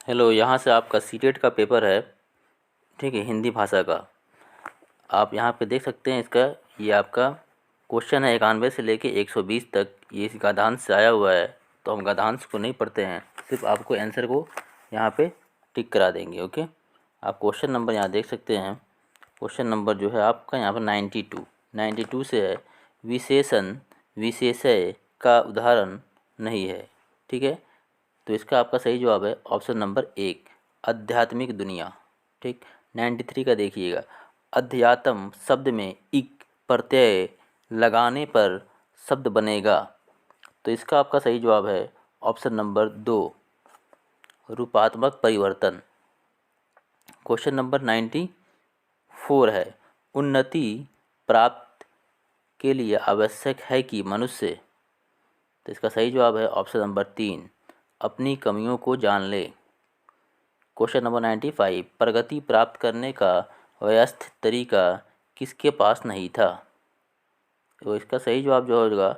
Hello, यहाँ से आपका सीटेट का पेपर है। ठीक है, हिंदी भाषा का। आप यहाँ पे देख सकते हैं इसका, ये आपका क्वेश्चन है 91 से लेके 120 तक। ये इस गद्यांश से आया हुआ है, तो हम गद्यांश को नहीं पढ़ते हैं, सिर्फ आपको आंसर को यहाँ पे टिक करा देंगे। ओके, आप क्वेश्चन नंबर यहाँ देख सकते हैं। क्वेश्चन नंबर जो है आपका यहाँ पर 92 से है। विशेषण विशेषय का उदाहरण नहीं है। ठीक है, तो इसका आपका सही जवाब है ऑप्शन नंबर 1, आध्यात्मिक दुनिया। ठीक, 93 का देखिएगा। अध्यात्म शब्द में इक प्रत्यय लगाने पर शब्द बनेगा, तो इसका आपका सही जवाब है ऑप्शन नंबर 2, रूपात्मक परिवर्तन। क्वेश्चन नंबर 94 है, उन्नति प्राप्त के लिए आवश्यक है कि मनुष्य, तो इसका सही जवाब है ऑप्शन नंबर 3, अपनी कमियों को जान ले। क्वेश्चन नंबर 95, प्रगति प्राप्त करने का व्यवस्थित तरीका किसके पास नहीं था, तो इसका सही जवाब जो होगा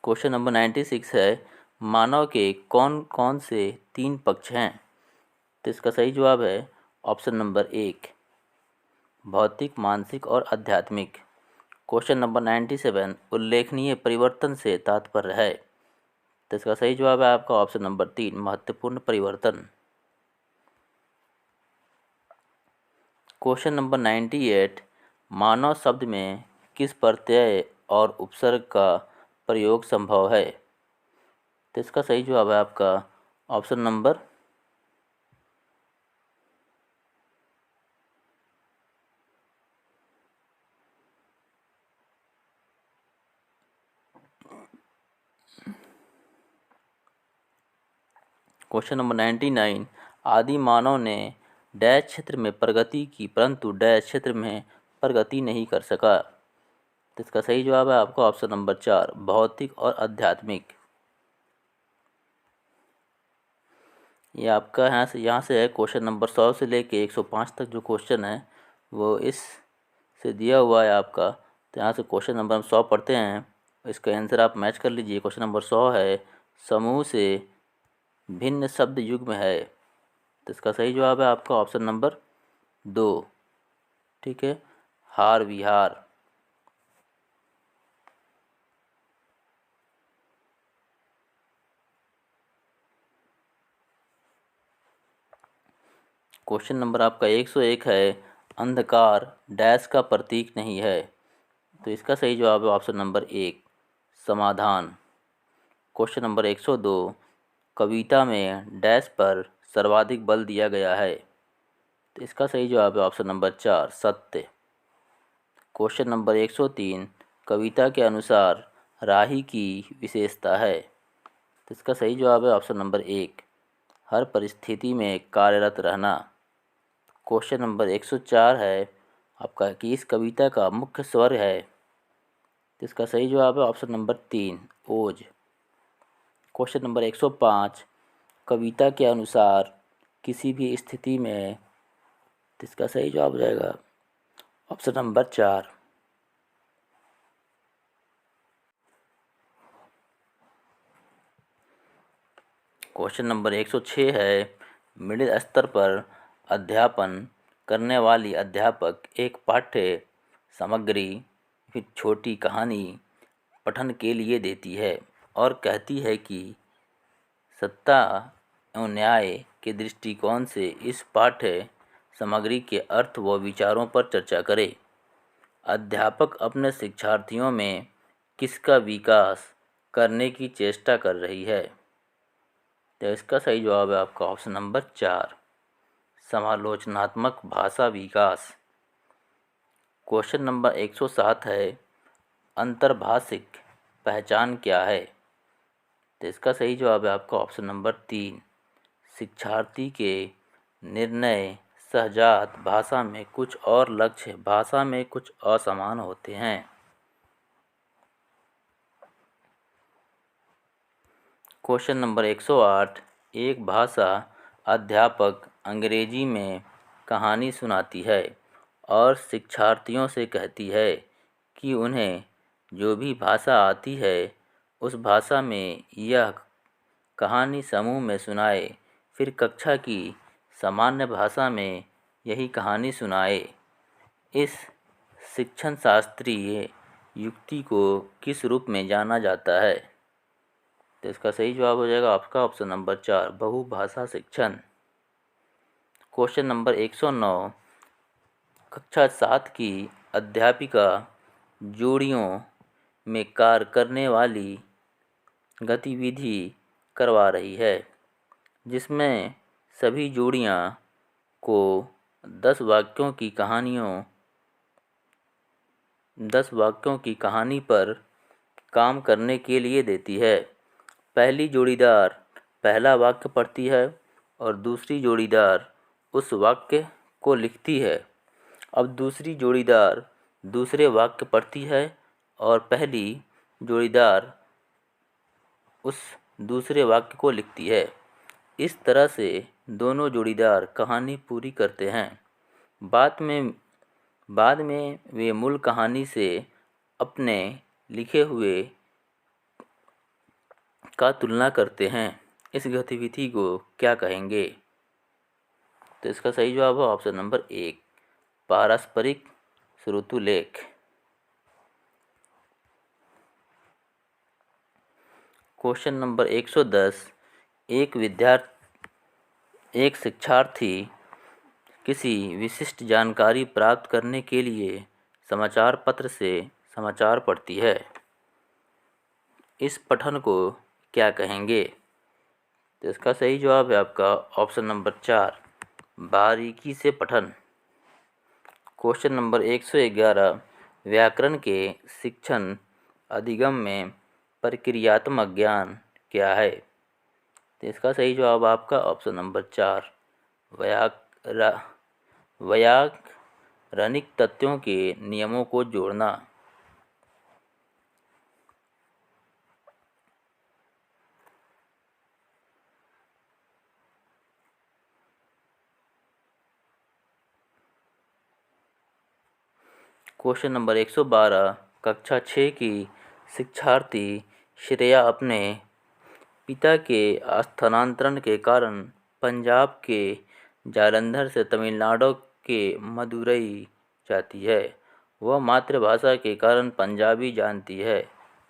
क्वेश्चन नंबर 96 है, मानव के कौन कौन से 3 पक्ष हैं, तो इसका सही जवाब है ऑप्शन नंबर 1, भौतिक, मानसिक और आध्यात्मिक। क्वेश्चन नंबर 97, उल्लेखनीय परिवर्तन से तात्पर्य है, तो इसका सही जवाब है आपका ऑप्शन नंबर 3, महत्वपूर्ण परिवर्तन। क्वेश्चन नंबर 98, मानव शब्द में किस प्रत्यय और उपसर्ग का प्रयोग संभव है, तो इसका सही जवाब है आपका ऑप्शन नंबर क्वेश्चन नंबर 99, आदि मानव ने डैश क्षेत्र में प्रगति की, परंतु डैश क्षेत्र में प्रगति नहीं कर सका, तो इसका सही जवाब है आपका ऑप्शन नंबर 4, भौतिक और आध्यात्मिक। ये आपका यहाँ से है क्वेश्चन नंबर 100 से लेके 105 तक जो क्वेश्चन है वो इस से दिया हुआ है आपका। तो यहाँ से क्वेश्चन नंबर हम 100 पढ़ते हैं, इसका आंसर आप मैच कर लीजिए। क्वेश्चन नंबर 100 है, समूह से भिन्न शब्द युग्म है, तो इसका सही जवाब है आपका ऑप्शन नंबर 2। ठीक है, हार विहार। क्वेश्चन नंबर आपका 101 है, अंधकार डैश का प्रतीक नहीं है, तो इसका सही जवाब है ऑप्शन नंबर 1, समाधान। क्वेश्चन नंबर 102, कविता में डैश पर सर्वाधिक बल दिया गया है, तो इसका सही जवाब है ऑप्शन नंबर 4, सत्य। क्वेश्चन नंबर 103, कविता के अनुसार राही की विशेषता है, तो इसका सही जवाब है ऑप्शन नंबर 1, हर परिस्थिति में कार्यरत रहना। क्वेश्चन नंबर 104 है आपका कि इस कविता का मुख्य स्वर है, तो इसका सही जवाब है ऑप्शन नंबर 3, ओज। क्वेश्चन नंबर 105, कविता के अनुसार किसी भी स्थिति में, तो इसका सही जवाब हो जाएगा ऑप्शन नंबर 4। क्वेश्चन नंबर 106 है, मिडिल स्तर पर अध्यापन करने वाली अध्यापक एक पाठ्य सामग्री फिर छोटी कहानी पठन के लिए देती है और कहती है कि सत्ता एवं न्याय के दृष्टिकोण से इस पाठ्य सामग्री के अर्थ व विचारों पर चर्चा करे। अध्यापक अपने शिक्षार्थियों में किसका विकास करने की चेष्टा कर रही है, तो इसका सही जवाब है आपका ऑप्शन नंबर 4, समालोचनात्मक भाषा विकास। क्वेश्चन नंबर 107 है, अंतर्भाषिक पहचान क्या है, तो इसका सही जवाब है आपका ऑप्शन नंबर 3, शिक्षार्थी के निर्णय सहजात भाषा में कुछ और लक्ष्य भाषा में कुछ असमान होते हैं। क्वेश्चन नंबर 108, एक भाषा अध्यापक अंग्रेजी में कहानी सुनाती है और शिक्षार्थियों से कहती है कि उन्हें जो भी भाषा आती है उस भाषा में यह कहानी समूह में सुनाए, फिर कक्षा की सामान्य भाषा में यही कहानी सुनाए। इस शिक्षण शास्त्रीय युक्ति को किस रूप में जाना जाता है? तो इसका सही जवाब हो जाएगा आपका ऑप्शन नंबर 4, बहुभाषा शिक्षण। क्वेश्चन नंबर 109, कक्षा 7 की अध्यापिका जोड़ियों में कार्य करने वाली गतिविधि करवा रही है, जिसमें सभी जोड़ियां को 10 वाक्यों की कहानी पर काम करने के लिए देती है। पहली जोड़ीदार पहला वाक्य पढ़ती है और दूसरी जोड़ीदार उस वाक्य को लिखती है। अब दूसरी जोड़ीदार दूसरे वाक्य पढ़ती है और पहली जोड़ीदार उस दूसरे वाक्य को लिखती है। इस तरह से दोनों जोड़ीदार कहानी पूरी करते हैं। बाद में वे मूल कहानी से अपने लिखे हुए का तुलना करते हैं। इस गतिविधि को क्या कहेंगे? तो इसका सही जवाब है ऑप्शन नंबर 1, पारस्परिक श्रुतुलेख। क्वेश्चन नंबर 110, एक शिक्षार्थी किसी विशिष्ट जानकारी प्राप्त करने के लिए समाचार पत्र से समाचार पढ़ती है। इस पठन को क्या कहेंगे? तो इसका सही जवाब है आपका ऑप्शन नंबर 4, बारीकी से पठन। क्वेश्चन नंबर 111, व्याकरण के शिक्षण अधिगम में प्रक्रियात्मक ज्ञान क्या है? तो इसका सही जवाब आपका ऑप्शन नंबर 4, वैयाकरणिक तथ्यों के नियमों को जोड़ना। क्वेश्चन नंबर 112, कक्षा 6 की शिक्षार्थी श्रेया अपने पिता के स्थानांतरण के कारण पंजाब के जालंधर से तमिलनाडु के मदुरई जाती है। वह मातृभाषा के कारण पंजाबी जानती है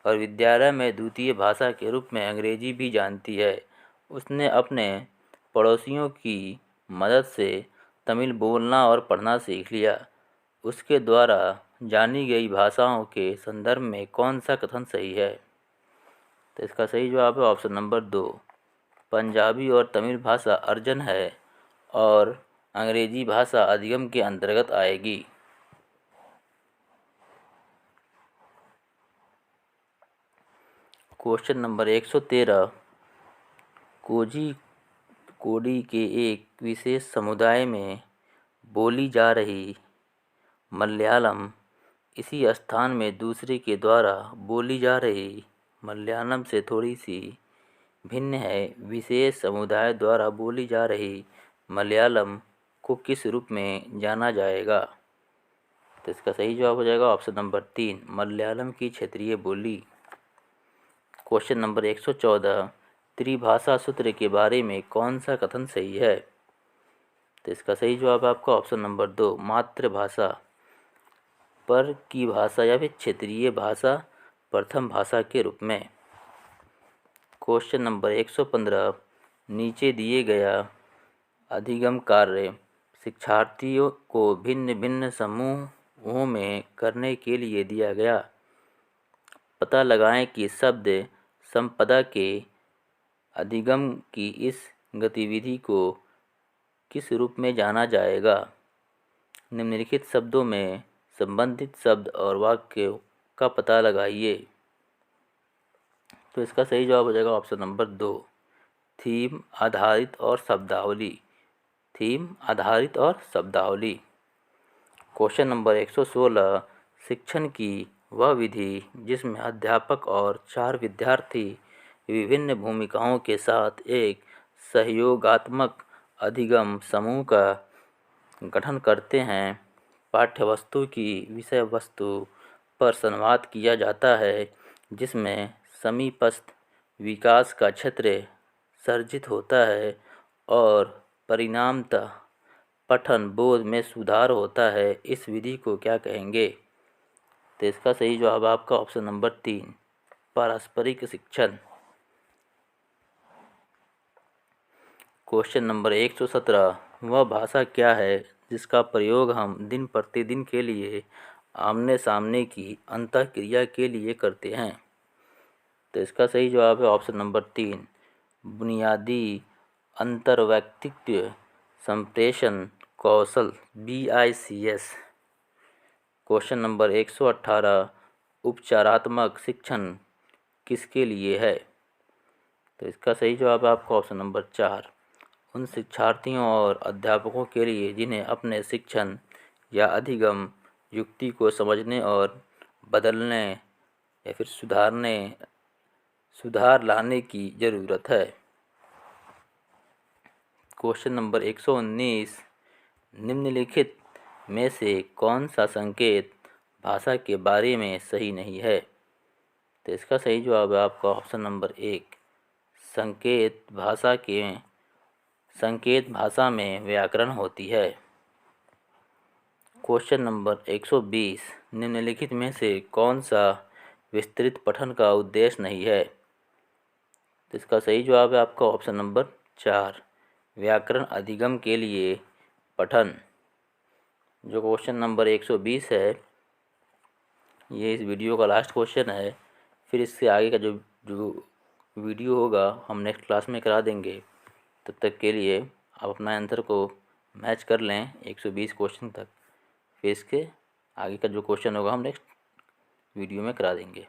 और विद्यालय में द्वितीय भाषा के रूप में अंग्रेजी भी जानती है। उसने अपने पड़ोसियों की मदद से तमिल बोलना और पढ़ना सीख लिया। उसके द्वारा जानी गई भाषाओं के संदर्भ में कौन सा कथन सही है? तो इसका सही जवाब है ऑप्शन नंबर 2, पंजाबी और तमिल भाषा अर्जन है और अंग्रेजी भाषा अधिगम के अंतर्गत आएगी। क्वेश्चन नंबर 113, कोझिकोडी के एक विशेष समुदाय में बोली जा रही मलयालम इसी स्थान में दूसरे के द्वारा बोली जा रही मलयालम से थोड़ी सी भिन्न है। विशेष समुदाय द्वारा बोली जा रही मलयालम को किस रूप में जाना जाएगा? तो इसका सही जवाब हो जाएगा ऑप्शन नंबर 3, मलयालम की क्षेत्रीय बोली। क्वेश्चन नंबर 114, त्रिभाषा सूत्र के बारे में कौन सा कथन सही है? तो इसका सही जवाब आपका ऑप्शन नंबर 2, मातृभाषा पर की भाषा या फिर क्षेत्रीय भाषा प्रथम भाषा के रूप में। क्वेश्चन नंबर 115, नीचे दिए गया अधिगम कार्य शिक्षार्थियों को भिन्न भिन्न समूहों में करने के लिए दिया गया। पता लगाएं कि शब्द संपदा के अधिगम की इस गतिविधि को किस रूप में जाना जाएगा? निम्नलिखित शब्दों में संबंधित शब्द और वाक्य का पता लगाइए। तो इसका सही जवाब हो जाएगा ऑप्शन नंबर 2, थीम आधारित और शब्दावली। थीम आधारित और शब्दावली। क्वेश्चन नंबर 116, शिक्षण की वह विधि जिसमें अध्यापक और 4 विद्यार्थी विभिन्न भूमिकाओं के साथ एक सहयोगात्मक अधिगम समूह का गठन करते हैं। पाठ्यवस्तु की विषय वस्तु पर संवाद किया जाता है, जिसमें समीपस्थ विकास का क्षेत्र सर्जित होता है और परिणामतः पठन बोध में सुधार होता है, इस विधि को क्या कहेंगे? तो इसका सही जवाब आपका ऑप्शन नंबर 3, पारस्परिक शिक्षण। क्वेश्चन नंबर 117, वह भाषा क्या है जिसका प्रयोग हम दिन प्रतिदिन के लिए आमने सामने की अंतःक्रिया के लिए करते हैं? तो इसका सही जवाब है ऑप्शन नंबर 3, बुनियादी अंतर्वैयक्तिक संप्रेषण कौशल, BICS। क्वेश्चन नंबर 118, उपचारात्मक शिक्षण किसके लिए है? तो इसका सही जवाब है आपका ऑप्शन नंबर 4, उन शिक्षार्थियों और अध्यापकों के लिए जिन्हें अपने शिक्षण या अधिगम युक्ति को समझने और बदलने या फिर सुधार लाने की ज़रूरत है। क्वेश्चन नंबर 119, निम्नलिखित में से कौन सा संकेत भाषा के बारे में सही नहीं है? तो इसका सही जवाब है आपका ऑप्शन नंबर 1, संकेत भाषा में व्याकरण होती है। क्वेश्चन नंबर 120, निम्नलिखित में से कौन सा विस्तृत पठन का उद्देश्य नहीं है? तो इसका सही जवाब है आपका ऑप्शन नंबर 4, व्याकरण अधिगम के लिए पठन। जो क्वेश्चन नंबर 120 है ये इस वीडियो का लास्ट क्वेश्चन है। फिर इससे आगे का जो वीडियो होगा हम नेक्स्ट क्लास में करा देंगे। तब तक के लिए आप अपना आंसर को मैच कर लें 120 क्वेश्चन तक। फिर इसके आगे का जो क्वेश्चन होगा हम नेक्स्ट वीडियो में करा देंगे।